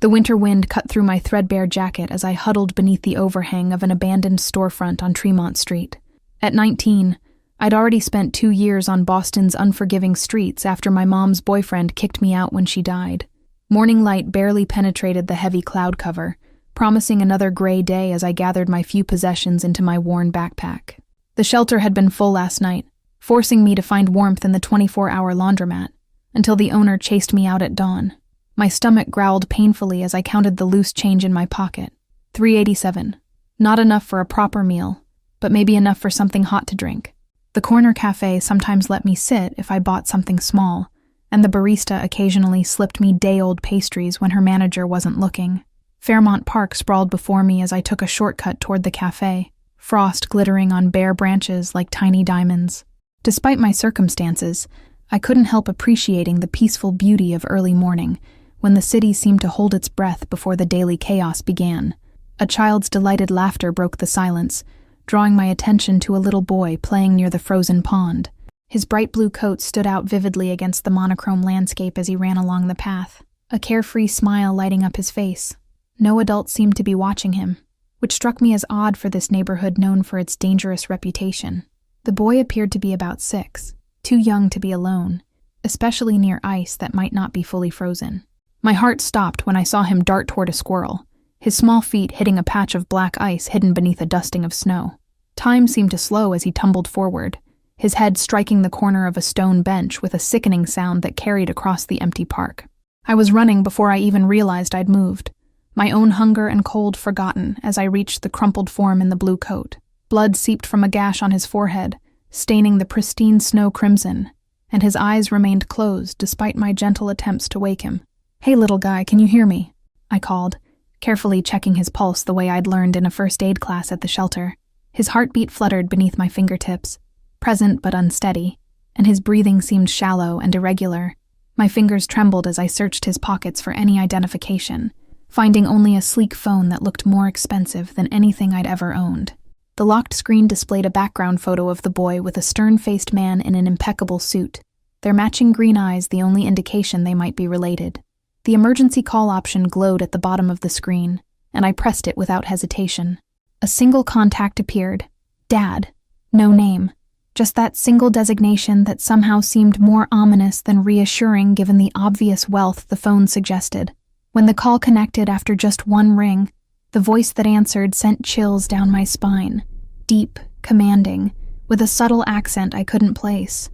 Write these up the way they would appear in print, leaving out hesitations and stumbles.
The winter wind cut through my threadbare jacket as I huddled beneath the overhang of an abandoned storefront on Tremont Street. At 19, I'd already spent 2 years on Boston's unforgiving streets after my mom's boyfriend kicked me out when she died. Morning light barely penetrated the heavy cloud cover, promising another gray day as I gathered my few possessions into my worn backpack. The shelter had been full last night, forcing me to find warmth in the 24-hour laundromat, until the owner chased me out at dawn. My stomach growled painfully as I counted the loose change in my pocket. $3.87. Not enough for a proper meal, but maybe enough for something hot to drink. The corner cafe sometimes let me sit if I bought something small, and the barista occasionally slipped me day-old pastries when her manager wasn't looking. Fairmount Park sprawled before me as I took a shortcut toward the cafe, frost glittering on bare branches like tiny diamonds. Despite my circumstances, I couldn't help appreciating the peaceful beauty of early morning, when the city seemed to hold its breath before the daily chaos began. A child's delighted laughter broke the silence, drawing my attention to a little boy playing near the frozen pond. His bright blue coat stood out vividly against the monochrome landscape as he ran along the path, a carefree smile lighting up his face. No adult seemed to be watching him, which struck me as odd for this neighborhood known for its dangerous reputation. The boy appeared to be about 6, too young to be alone, especially near ice that might not be fully frozen. My heart stopped when I saw him dart toward a squirrel, his small feet hitting a patch of black ice hidden beneath a dusting of snow. Time seemed to slow as he tumbled forward, his head striking the corner of a stone bench with a sickening sound that carried across the empty park. I was running before I even realized I'd moved, my own hunger and cold forgotten as I reached the crumpled form in the blue coat. Blood seeped from a gash on his forehead, staining the pristine snow crimson, and his eyes remained closed despite my gentle attempts to wake him. "Hey, little guy, can you hear me?" I called, carefully checking his pulse the way I'd learned in a first aid class at the shelter. His heartbeat fluttered beneath my fingertips, present but unsteady, and his breathing seemed shallow and irregular. My fingers trembled as I searched his pockets for any identification, finding only a sleek phone that looked more expensive than anything I'd ever owned. The locked screen displayed a background photo of the boy with a stern-faced man in an impeccable suit, their matching green eyes the only indication they might be related. The emergency call option glowed at the bottom of the screen, and I pressed it without hesitation. A single contact appeared. Dad. No name. Just that single designation that somehow seemed more ominous than reassuring given the obvious wealth the phone suggested. When the call connected after just one ring, the voice that answered sent chills down my spine, deep, commanding, with a subtle accent I couldn't place.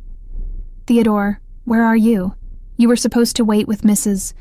"Theodore, where are you? You were supposed to wait with Mrs.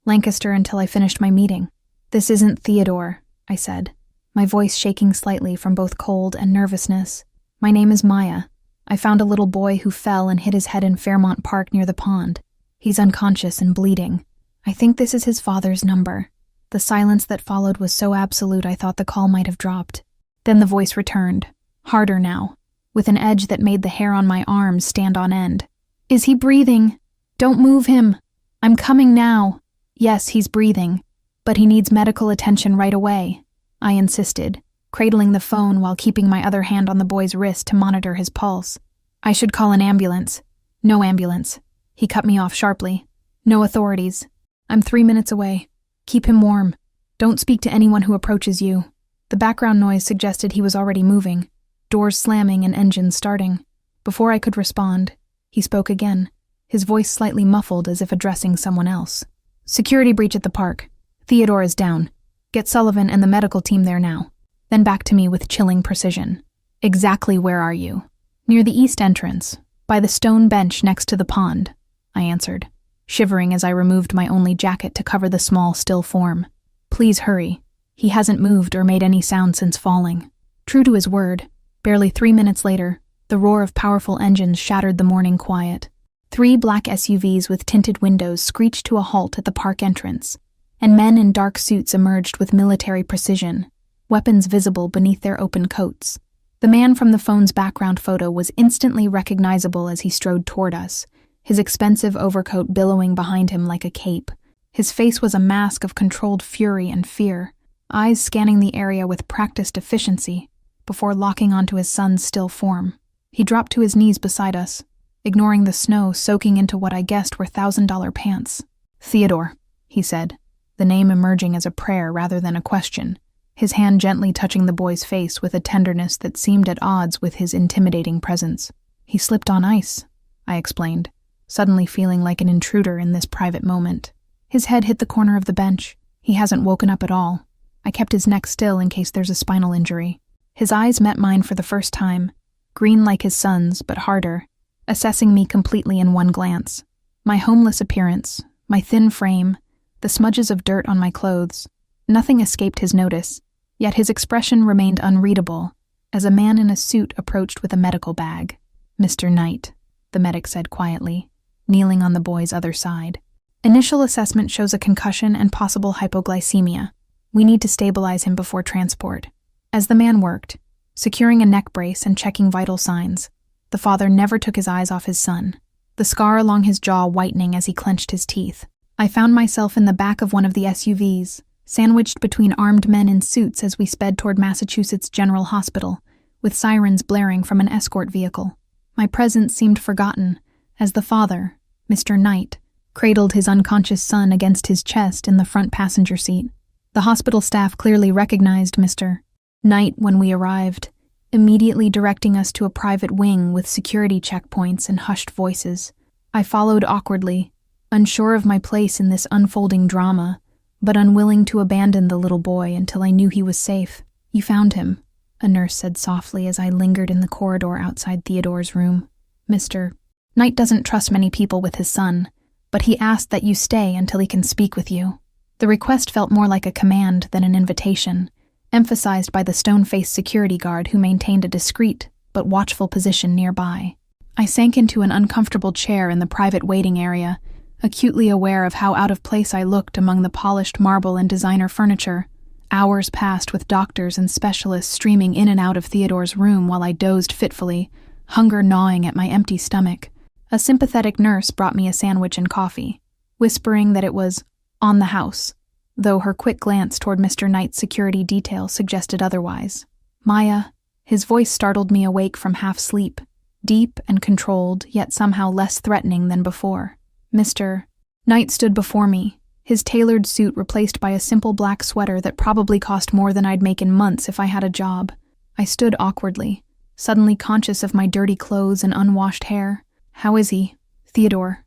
Lancaster until I finished my meeting." "This isn't Theodore," I said, my voice shaking slightly from both cold and nervousness. "My name is Maya. I found a little boy who fell and hit his head in Fairmount Park near the pond. He's unconscious and bleeding. I think this is his father's number." The silence that followed was so absolute I thought the call might have dropped. Then the voice returned, harder now, with an edge that made the hair on my arms stand on end. "Is he breathing? Don't move him. I'm coming now." "Yes, he's breathing, but he needs medical attention right away," I insisted, cradling the phone while keeping my other hand on the boy's wrist to monitor his pulse. "I should call an ambulance." "No ambulance." He cut me off sharply. "No authorities. I'm 3 minutes away. Keep him warm. Don't speak to anyone who approaches you." The background noise suggested he was already moving, doors slamming and engines starting. Before I could respond, he spoke again, his voice slightly muffled as if addressing someone else. "Security breach at the park. Theodore is down. Get Sullivan and the medical team there now." Then back to me with chilling precision. "Exactly where are you?" "Near the east entrance, by the stone bench next to the pond," I answered, shivering as I removed my only jacket to cover the small, still form. "Please hurry. He hasn't moved or made any sound since falling." True to his word, barely 3 minutes later, the roar of powerful engines shattered the morning quiet. 3 black SUVs with tinted windows screeched to a halt at the park entrance, and men in dark suits emerged with military precision, weapons visible beneath their open coats. The man from the phone's background photo was instantly recognizable as he strode toward us, his expensive overcoat billowing behind him like a cape. His face was a mask of controlled fury and fear, eyes scanning the area with practiced efficiency, before locking onto his son's still form. He dropped to his knees beside us, ignoring the snow soaking into what I guessed were $1,000 pants. "Theodore," he said, the name emerging as a prayer rather than a question, his hand gently touching the boy's face with a tenderness that seemed at odds with his intimidating presence. "He slipped on ice," I explained, suddenly feeling like an intruder in this private moment. "His head hit the corner of the bench. He hasn't woken up at all. I kept his neck still in case there's a spinal injury." His eyes met mine for the first time, green like his son's, but harder, assessing me completely in one glance. My homeless appearance, my thin frame, the smudges of dirt on my clothes, nothing escaped his notice, yet his expression remained unreadable as a man in a suit approached with a medical bag. "Mr. Knight," the medic said quietly, kneeling on the boy's other side. "Initial assessment shows a concussion and possible hypoglycemia. We need to stabilize him before transport." As the man worked, securing a neck brace and checking vital signs, the father never took his eyes off his son, the scar along his jaw whitening as he clenched his teeth. I found myself in the back of one of the SUVs, sandwiched between armed men in suits as we sped toward Massachusetts General Hospital, with sirens blaring from an escort vehicle. My presence seemed forgotten, as the father, Mr. Knight, cradled his unconscious son against his chest in the front passenger seat. The hospital staff clearly recognized Mr. Knight when we arrived, immediately directing us to a private wing with security checkpoints and hushed voices. I followed awkwardly, unsure of my place in this unfolding drama, but unwilling to abandon the little boy until I knew he was safe. "You found him," a nurse said softly as I lingered in the corridor outside Theodore's room. "Mr. Knight doesn't trust many people with his son, but he asked that you stay until he can speak with you." The request felt more like a command than an invitation, emphasized by the stone-faced security guard who maintained a discreet but watchful position nearby. I sank into an uncomfortable chair in the private waiting area, acutely aware of how out of place I looked among the polished marble and designer furniture. Hours passed with doctors and specialists streaming in and out of Theodore's room while I dozed fitfully, hunger gnawing at my empty stomach. A sympathetic nurse brought me a sandwich and coffee, whispering that it was on the house, though her quick glance toward Mr. Knight's security detail suggested otherwise. "Maya," his voice startled me awake from half-sleep, deep and controlled, yet somehow less threatening than before. Mr. Knight stood before me, his tailored suit replaced by a simple black sweater that probably cost more than I'd make in months if I had a job. I stood awkwardly, suddenly conscious of my dirty clothes and unwashed hair. "How is he? Theodore.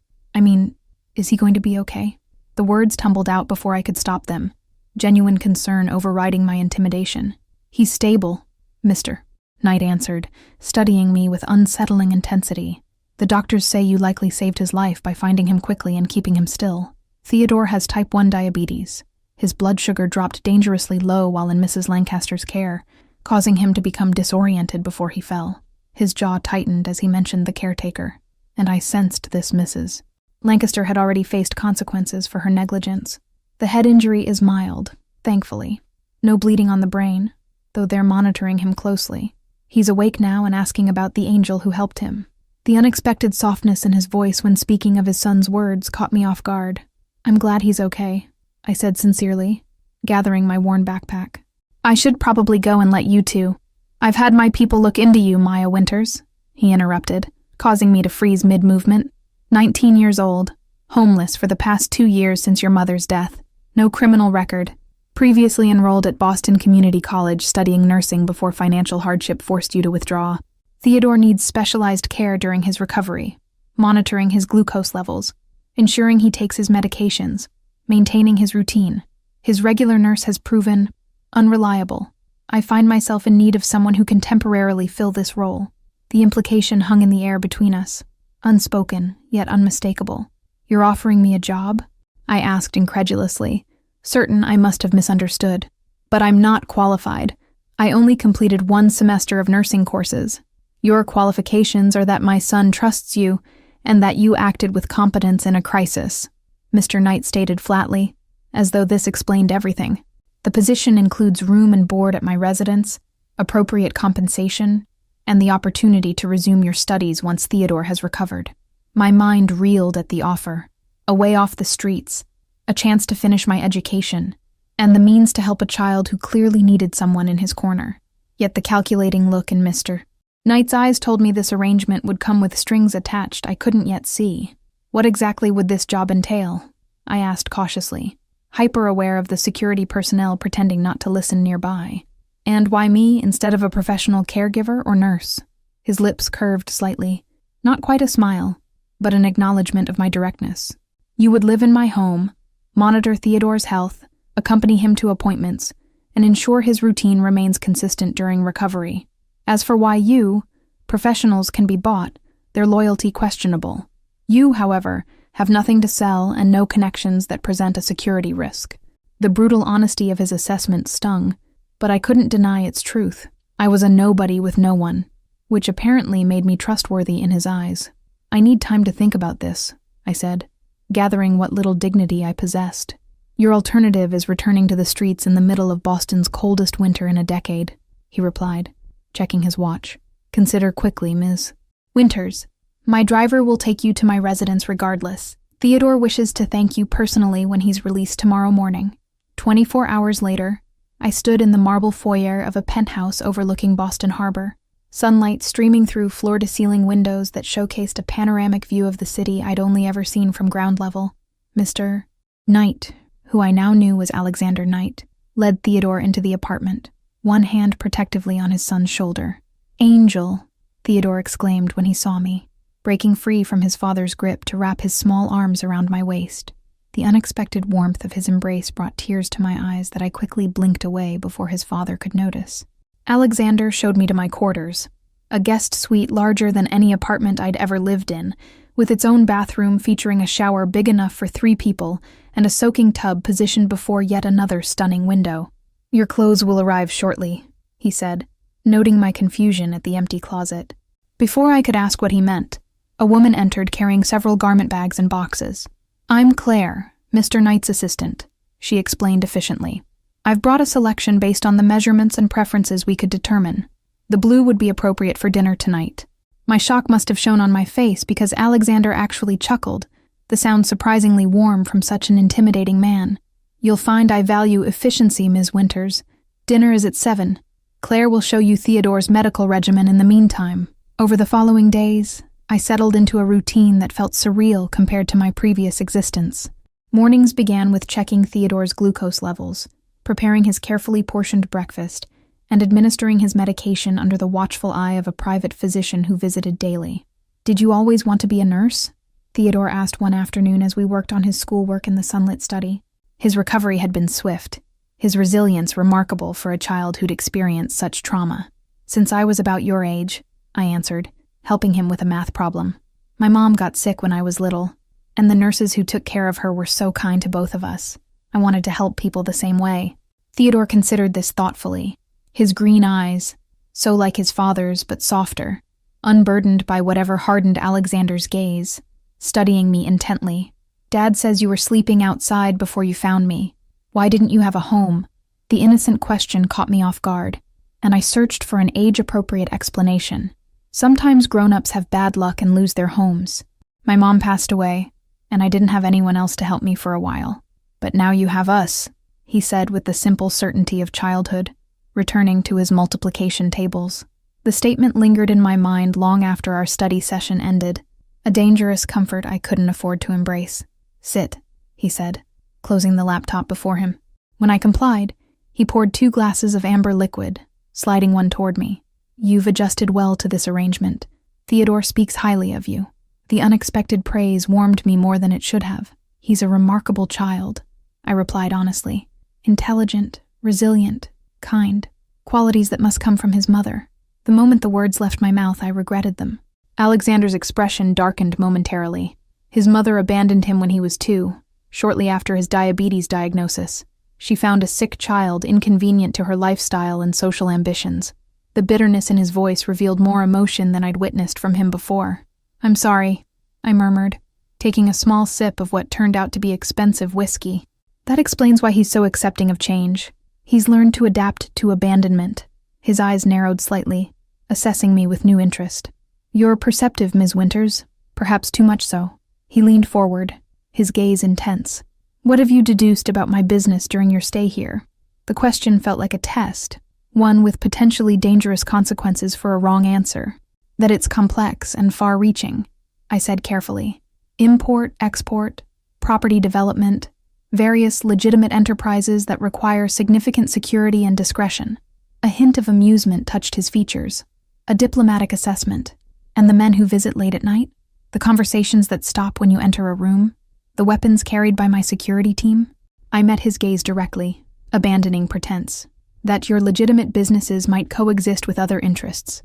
Is he going to be okay?" The words tumbled out before I could stop them, genuine concern overriding my intimidation. "He's stable," Mr. Knight answered, studying me with unsettling intensity. "The doctors say you likely saved his life by finding him quickly and keeping him still. Theodore has type 1 diabetes. His blood sugar dropped dangerously low while in Mrs. Lancaster's care, causing him to become disoriented before he fell." His jaw tightened as he mentioned the caretaker, and I sensed this Mrs. Lancaster had already faced consequences for her negligence. "The head injury is mild, thankfully. No bleeding on the brain, though they're monitoring him closely. He's awake now and asking about the angel who helped him." The unexpected softness in his voice when speaking of his son's words caught me off guard. "I'm glad he's okay," I said sincerely, gathering my worn backpack. "I should probably go and let you two. I've had my people look into you, Maya Winters," he interrupted, causing me to freeze mid-movement. 19 years old, homeless for the past 2 years since your mother's death, no criminal record, previously enrolled at Boston Community College studying nursing before financial hardship forced you to withdraw. Theodore needs specialized care during his recovery, monitoring his glucose levels, ensuring he takes his medications, maintaining his routine. His regular nurse has proven unreliable. I find myself in need of someone who can temporarily fill this role." The implication hung in the air between us, unspoken, yet unmistakable. "You're offering me a job?" I asked incredulously, certain I must have misunderstood. "But I'm not qualified. I only completed 1 semester of nursing courses. Your qualifications are that my son trusts you and that you acted with competence in a crisis," Mr. Knight stated flatly, as though this explained everything. "The position includes room and board at my residence, appropriate compensation, and the opportunity to resume your studies once Theodore has recovered." My mind reeled at the offer. A way off the streets, a chance to finish my education, and the means to help a child who clearly needed someone in his corner. Yet the calculating look in Mr. Knight's eyes told me this arrangement would come with strings attached I couldn't yet see. "What exactly would this job entail?" I asked cautiously. hyper-aware of the security personnel pretending not to listen nearby. And why me instead of a professional caregiver or nurse? His lips curved slightly. Not quite a smile, but an acknowledgement of my directness. You would live in my home, monitor Theodore's health, accompany him to appointments, and ensure his routine remains consistent during recovery. As for why you, professionals can be bought, their loyalty questionable. You, however, have nothing to sell and no connections that present a security risk. The brutal honesty of his assessment stung, but I couldn't deny its truth. I was a nobody with no one, which apparently made me trustworthy in his eyes. I need time to think about this, I said, gathering what little dignity I possessed. Your alternative is returning to the streets in the middle of Boston's coldest winter in a decade, he replied, checking his watch. Consider quickly, Ms. Winters. My driver will take you to my residence regardless. Theodore wishes to thank you personally when he's released tomorrow morning. 24 hours later, I stood in the marble foyer of a penthouse overlooking Boston Harbor, sunlight streaming through floor-to-ceiling windows that showcased a panoramic view of the city I'd only ever seen from ground level. Mr. Knight, who I now knew was Alexander Knight, led Theodore into the apartment, one hand protectively on his son's shoulder. Angel, Theodore exclaimed when he saw me, breaking free from his father's grip to wrap his small arms around my waist. The unexpected warmth of his embrace brought tears to my eyes that I quickly blinked away before his father could notice. Alexander showed me to my quarters, a guest suite larger than any apartment I'd ever lived in, with its own bathroom featuring a shower big enough for 3 people and a soaking tub positioned before yet another stunning window. Your clothes will arrive shortly, he said, noting my confusion at the empty closet. Before I could ask what he meant, a woman entered carrying several garment bags and boxes. I'm Claire, Mr. Knight's assistant, she explained efficiently. I've brought a selection based on the measurements and preferences we could determine. The blue would be appropriate for dinner tonight. My shock must have shown on my face because Alexander actually chuckled, the sound surprisingly warm from such an intimidating man. You'll find I value efficiency, Ms. Winters. Dinner is at 7. Claire will show you Theodore's medical regimen in the meantime. Over the following days, I settled into a routine that felt surreal compared to my previous existence. Mornings began with checking Theodore's glucose levels, preparing his carefully portioned breakfast, and administering his medication under the watchful eye of a private physician who visited daily. Did you always want to be a nurse? Theodore asked one afternoon as we worked on his schoolwork in the sunlit study. His recovery had been swift, his resilience remarkable for a child who'd experienced such trauma. Since I was about your age, I answered, helping him with a math problem. My mom got sick when I was little, and the nurses who took care of her were so kind to both of us. I wanted to help people the same way. Theodore considered this thoughtfully, his green eyes, so like his father's but softer, unburdened by whatever hardened Alexander's gaze, studying me intently. Dad says you were sleeping outside before you found me. Why didn't you have a home? The innocent question caught me off guard, and I searched for an age-appropriate explanation. Sometimes grown-ups have bad luck and lose their homes. My mom passed away, and I didn't have anyone else to help me for a while. But now you have us, he said with the simple certainty of childhood, returning to his multiplication tables. The statement lingered in my mind long after our study session ended, a dangerous comfort I couldn't afford to embrace. Sit, he said, closing the laptop before him. When I complied, he poured 2 glasses of amber liquid, sliding one toward me. You've adjusted well to this arrangement. Theodore speaks highly of you. The unexpected praise warmed me more than it should have. He's a remarkable child, I replied honestly. Intelligent, resilient, kind, qualities that must come from his mother. The moment the words left my mouth, I regretted them. Alexander's expression darkened momentarily. His mother abandoned him when he was 2, shortly after his diabetes diagnosis. She found a sick child inconvenient to her lifestyle and social ambitions. The bitterness in his voice revealed more emotion than I'd witnessed from him before. I'm sorry, I murmured, taking a small sip of what turned out to be expensive whiskey. That explains why he's so accepting of change. He's learned to adapt to abandonment. His eyes narrowed slightly, assessing me with new interest. You're perceptive, Ms. Winters, perhaps too much so. He leaned forward, his gaze intense. What have you deduced about my business during your stay here? The question felt like a test, one with potentially dangerous consequences for a wrong answer. That it's complex and far-reaching, I said carefully. Import, export, property development, various legitimate enterprises that require significant security and discretion. A hint of amusement touched his features, a diplomatic assessment, and the men who visit late at night, the conversations that stop when you enter a room, the weapons carried by my security team. I met his gaze directly, abandoning pretense, that your legitimate businesses might coexist with other interests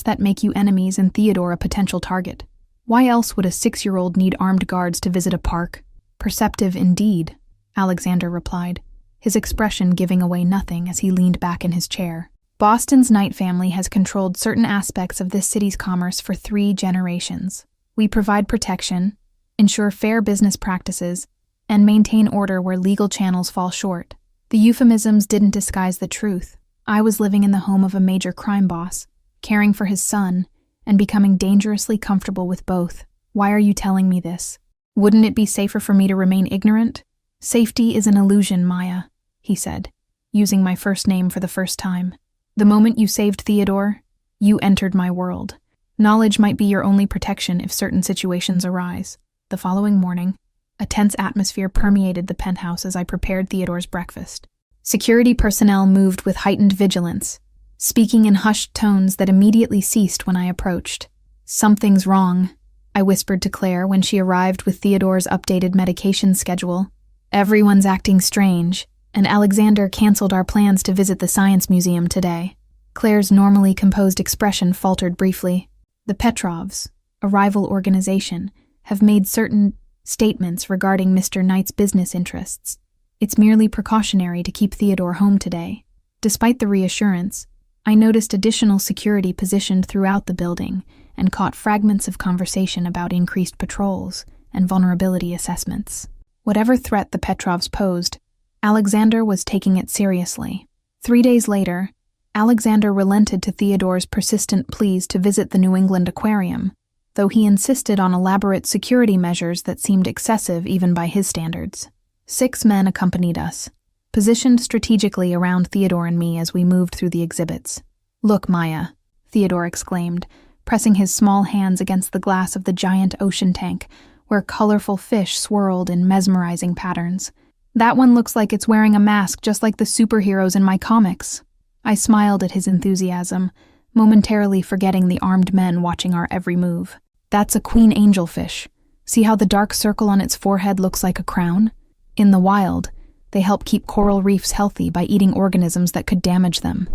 that make you enemies and Theodore a potential target. Why else would a 6-year-old need armed guards to visit a park? Perceptive indeed, Alexander replied, his expression giving away nothing as he leaned back in his chair. Boston's Knight family has controlled certain aspects of this city's commerce for 3 generations. We provide protection, ensure fair business practices, and maintain order where legal channels fall short. The euphemisms didn't disguise the truth. I was living in the home of a major crime boss, caring for his son, and becoming dangerously comfortable with both. Why are you telling me this? Wouldn't it be safer for me to remain ignorant? Safety is an illusion, Maya, he said, using my first name for the first time. The moment you saved Theodore, you entered my world. Knowledge might be your only protection if certain situations arise. The following morning, a tense atmosphere permeated the penthouse as I prepared Theodore's breakfast. Security personnel moved with heightened vigilance, speaking in hushed tones that immediately ceased when I approached. Something's wrong, I whispered to Claire when she arrived with Theodore's updated medication schedule. Everyone's acting strange, and Alexander canceled our plans to visit the Science Museum today. Claire's normally composed expression faltered briefly. The Petrovs, a rival organization, have made certain statements regarding Mr. Knight's business interests. It's merely precautionary to keep Theodore home today. Despite the reassurance, I noticed additional security positioned throughout the building and caught fragments of conversation about increased patrols and vulnerability assessments. Whatever threat the Petrovs posed, Alexander was taking it seriously. 3 days later, Alexander relented to Theodore's persistent pleas to visit the New England aquarium, though he insisted on elaborate security measures that seemed excessive even by his standards. 6 men accompanied us, positioned strategically around Theodore and me as we moved through the exhibits. "Look, Maya," Theodore exclaimed, pressing his small hands against the glass of the giant ocean tank, where colorful fish swirled in mesmerizing patterns. "That one looks like it's wearing a mask just like the superheroes in my comics." I smiled at his enthusiasm, momentarily forgetting the armed men watching our every move. "That's a queen angelfish. See how the dark circle on its forehead looks like a crown? In the wild, they help keep coral reefs healthy by eating organisms that could damage them."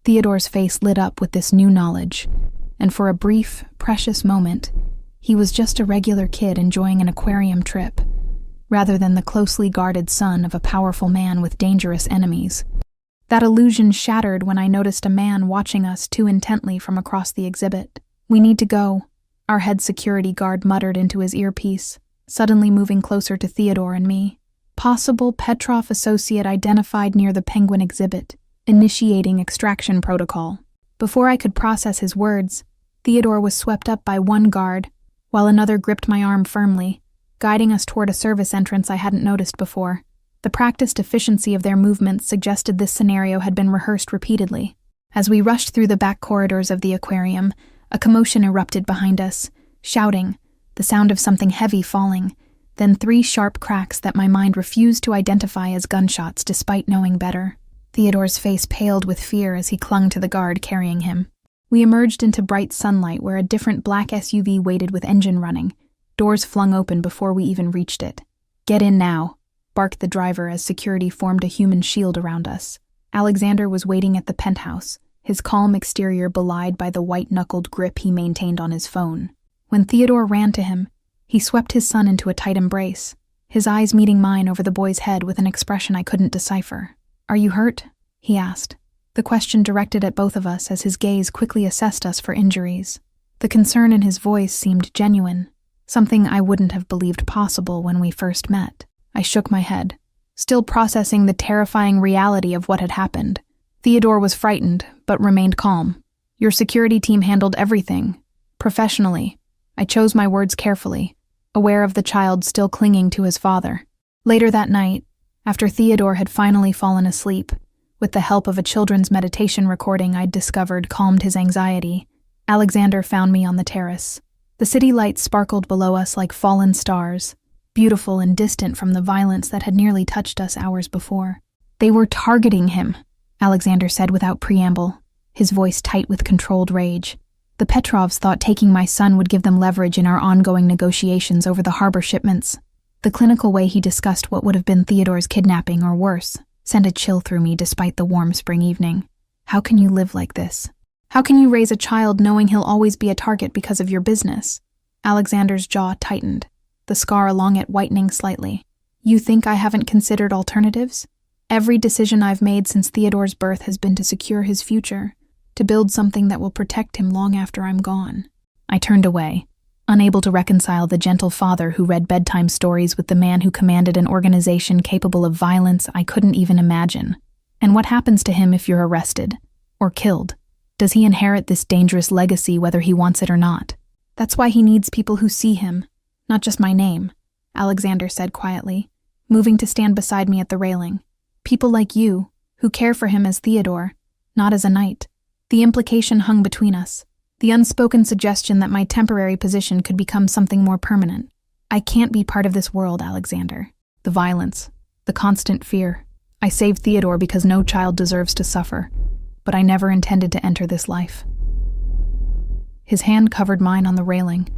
Theodore's face lit up with this new knowledge, and for a brief, precious moment, he was just a regular kid enjoying an aquarium trip, rather than the closely guarded son of a powerful man with dangerous enemies. That illusion shattered when I noticed a man watching us too intently from across the exhibit. "We need to go," our head security guard muttered into his earpiece, suddenly moving closer to Theodore and me. Possible Petrov associate identified near the penguin exhibit, initiating extraction protocol. Before I could process his words, Theodore was swept up by one guard, while another gripped my arm firmly, guiding us toward a service entrance I hadn't noticed before. The practiced efficiency of their movements suggested this scenario had been rehearsed repeatedly. As we rushed through the back corridors of the aquarium, a commotion erupted behind us, shouting, the sound of something heavy falling, then 3 sharp cracks that my mind refused to identify as gunshots despite knowing better. Theodore's face paled with fear as he clung to the guard carrying him. We emerged into bright sunlight where a different black SUV waited with engine running, doors flung open before we even reached it. "Get in now," barked the driver as security formed a human shield around us. Alexander was waiting at the penthouse, his calm exterior belied by the white-knuckled grip he maintained on his phone. When Theodore ran to him, he swept his son into a tight embrace, his eyes meeting mine over the boy's head with an expression I couldn't decipher. "Are you hurt?" he asked, the question directed at both of us as his gaze quickly assessed us for injuries. The concern in his voice seemed genuine, something I wouldn't have believed possible when we first met. I shook my head, still processing the terrifying reality of what had happened. Theodore was frightened, but remained calm. "Your security team handled everything, professionally." I chose my words carefully, aware of the child still clinging to his father. Later that night, after Theodore had finally fallen asleep, with the help of a children's meditation recording I'd discovered calmed his anxiety, Alexander found me on the terrace. The city lights sparkled below us like fallen stars, beautiful and distant from the violence that had nearly touched us hours before. They were targeting him, Alexander said without preamble, his voice tight with controlled rage. The Petrovs thought taking my son would give them leverage in our ongoing negotiations over the harbor shipments. The clinical way he discussed what would have been Theodore's kidnapping or worse sent a chill through me despite the warm spring evening. How can you live like this? How can you raise a child knowing he'll always be a target because of your business? Alexander's jaw tightened, the scar along it whitening slightly. You think I haven't considered alternatives? Every decision I've made since Theodore's birth has been to secure his future, to build something that will protect him long after I'm gone. I turned away, unable to reconcile the gentle father who read bedtime stories with the man who commanded an organization capable of violence I couldn't even imagine. And what happens to him if you're arrested or killed? Does he inherit this dangerous legacy whether he wants it or not? That's why he needs people who see him, not just my name, Alexander said quietly, moving to stand beside me at the railing. People like you, who care for him as Theodore, not as a knight. The implication hung between us, the unspoken suggestion that my temporary position could become something more permanent. I can't be part of this world, Alexander. The violence, the constant fear. I saved Theodore because no child deserves to suffer, but I never intended to enter this life. His hand covered mine on the railing,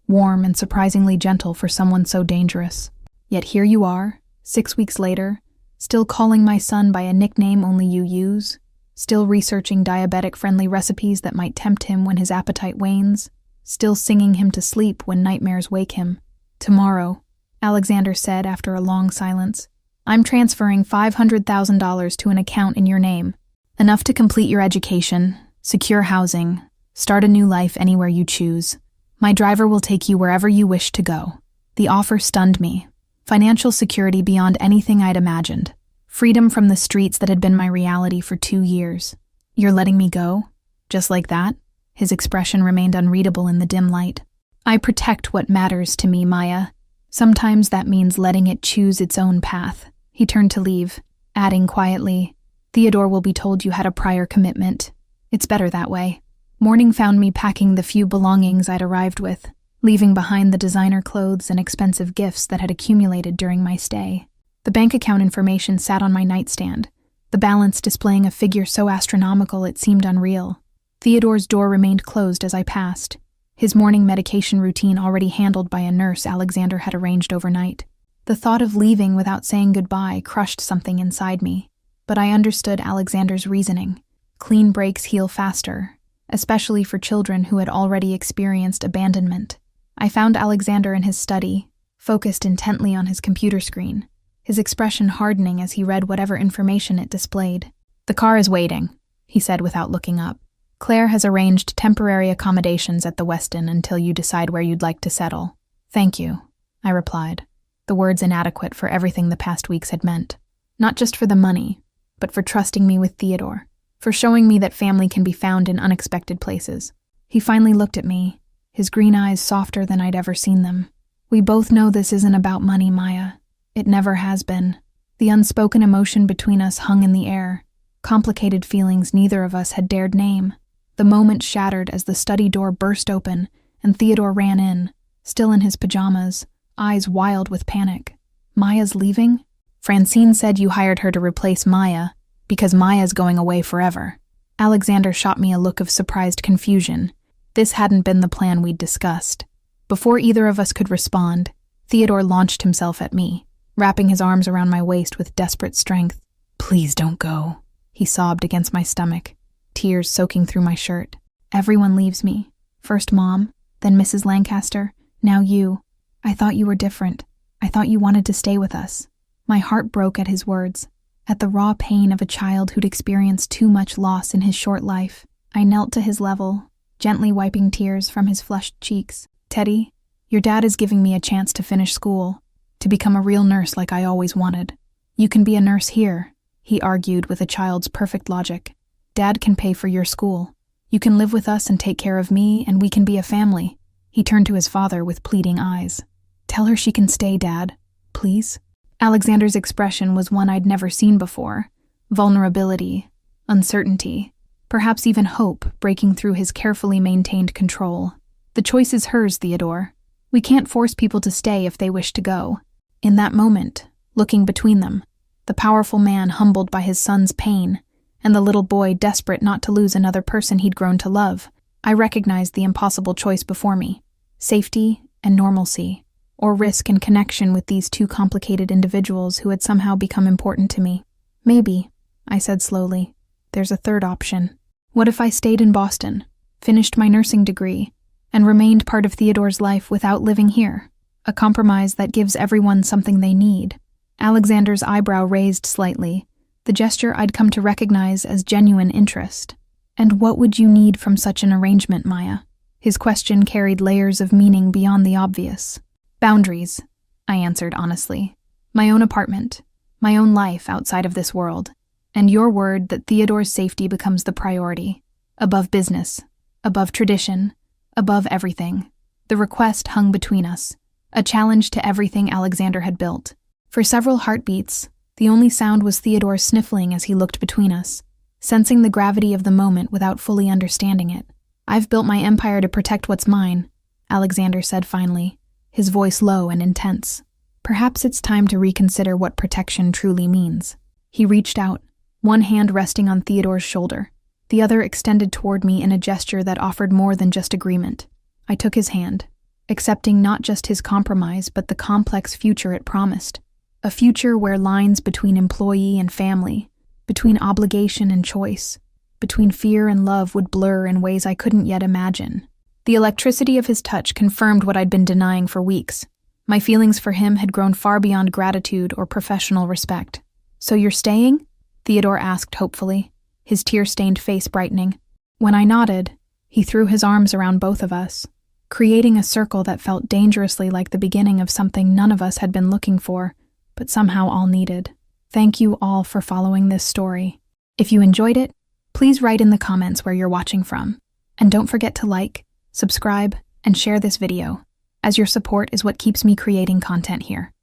warm and surprisingly gentle for someone so dangerous. Yet here you are, 6 weeks later, still calling my son by a nickname only you use, still researching diabetic-friendly recipes that might tempt him when his appetite wanes, still singing him to sleep when nightmares wake him. Tomorrow, Alexander said after a long silence, I'm transferring $500,000 to an account in your name, enough to complete your education, secure housing, start a new life anywhere you choose. My driver will take you wherever you wish to go. The offer stunned me. Financial security beyond anything I'd imagined. Freedom from the streets that had been my reality for 2 years. You're letting me go? Just like that? His expression remained unreadable in the dim light. I protect what matters to me, Maya. Sometimes that means letting it choose its own path. He turned to leave, adding quietly, Theodore will be told you had a prior commitment. It's better that way. Morning found me packing the few belongings I'd arrived with, leaving behind the designer clothes and expensive gifts that had accumulated during my stay. The bank account information sat on my nightstand, the balance displaying a figure so astronomical it seemed unreal. Theodore's door remained closed as I passed, his morning medication routine already handled by a nurse Alexander had arranged overnight. The thought of leaving without saying goodbye crushed something inside me, but I understood Alexander's reasoning. Clean breaks heal faster, especially for children who had already experienced abandonment. I found Alexander in his study, focused intently on his computer screen, his expression hardening as he read whatever information it displayed. The car is waiting, he said without looking up. Claire has arranged temporary accommodations at the Westin until you decide where you'd like to settle. Thank you, I replied, the words inadequate for everything the past weeks had meant. Not just for the money, but for trusting me with Theodore, for showing me that family can be found in unexpected places. He finally looked at me, his green eyes softer than I'd ever seen them. We both know this isn't about money, Maya. It never has been. The unspoken emotion between us hung in the air, complicated feelings neither of us had dared name. The moment shattered as the study door burst open and Theodore ran in, still in his pajamas, eyes wild with panic. Maya's leaving? Francine said you hired her to replace Maya, because Maya's going away forever. Alexander shot me a look of surprised confusion. This hadn't been the plan we'd discussed. Before either of us could respond, Theodore launched himself at me, wrapping his arms around my waist with desperate strength. Please don't go, he sobbed against my stomach, tears soaking through my shirt. Everyone leaves me. First Mom, then Mrs. Lancaster, now you. I thought you were different. I thought you wanted to stay with us. My heart broke at his words, at the raw pain of a child who'd experienced too much loss in his short life. I knelt to his level, gently wiping tears from his flushed cheeks. Teddy, your dad is giving me a chance to finish school, to become a real nurse like I always wanted. You can be a nurse here, he argued with a child's perfect logic. Dad can pay for your school. You can live with us and take care of me, and we can be a family. He turned to his father with pleading eyes. Tell her she can stay, Dad. Please? Alexander's expression was one I'd never seen before. Vulnerability, uncertainty, perhaps even hope breaking through his carefully maintained control. The choice is hers, Theodore. We can't force people to stay if they wish to go. In that moment, looking between them, the powerful man humbled by his son's pain, and the little boy desperate not to lose another person he'd grown to love, I recognized the impossible choice before me: safety and normalcy, or risk and connection with these two complicated individuals who had somehow become important to me. Maybe, I said slowly, there's a third option. What if I stayed in Boston, finished my nursing degree, and remained part of Theodore's life without living here? A compromise that gives everyone something they need. Alexander's eyebrow raised slightly, the gesture I'd come to recognize as genuine interest. And what would you need from such an arrangement, Maya? His question carried layers of meaning beyond the obvious. Boundaries, I answered honestly. My own apartment, my own life outside of this world, and your word that Theodore's safety becomes the priority, above business, above tradition, above everything. The request hung between us, a challenge to everything Alexander had built. For several heartbeats, the only sound was Theodore sniffling as he looked between us, sensing the gravity of the moment without fully understanding it. I've built my empire to protect what's mine, Alexander said finally, his voice low and intense. Perhaps it's time to reconsider what protection truly means. He reached out, one hand resting on Theodore's shoulder, the other extended toward me in a gesture that offered more than just agreement. I took his hand, accepting not just his compromise but the complex future it promised. A future where lines between employee and family, between obligation and choice, between fear and love would blur in ways I couldn't yet imagine. The electricity of his touch confirmed what I'd been denying for weeks. My feelings for him had grown far beyond gratitude or professional respect. So you're staying? Theodore asked hopefully, his tear-stained face brightening. When I nodded, he threw his arms around both of us, creating a circle that felt dangerously like the beginning of something none of us had been looking for, but somehow all needed. Thank you all for following this story. If you enjoyed it, please write in the comments where you're watching from. And don't forget to like, subscribe, and share this video, as your support is what keeps me creating content here.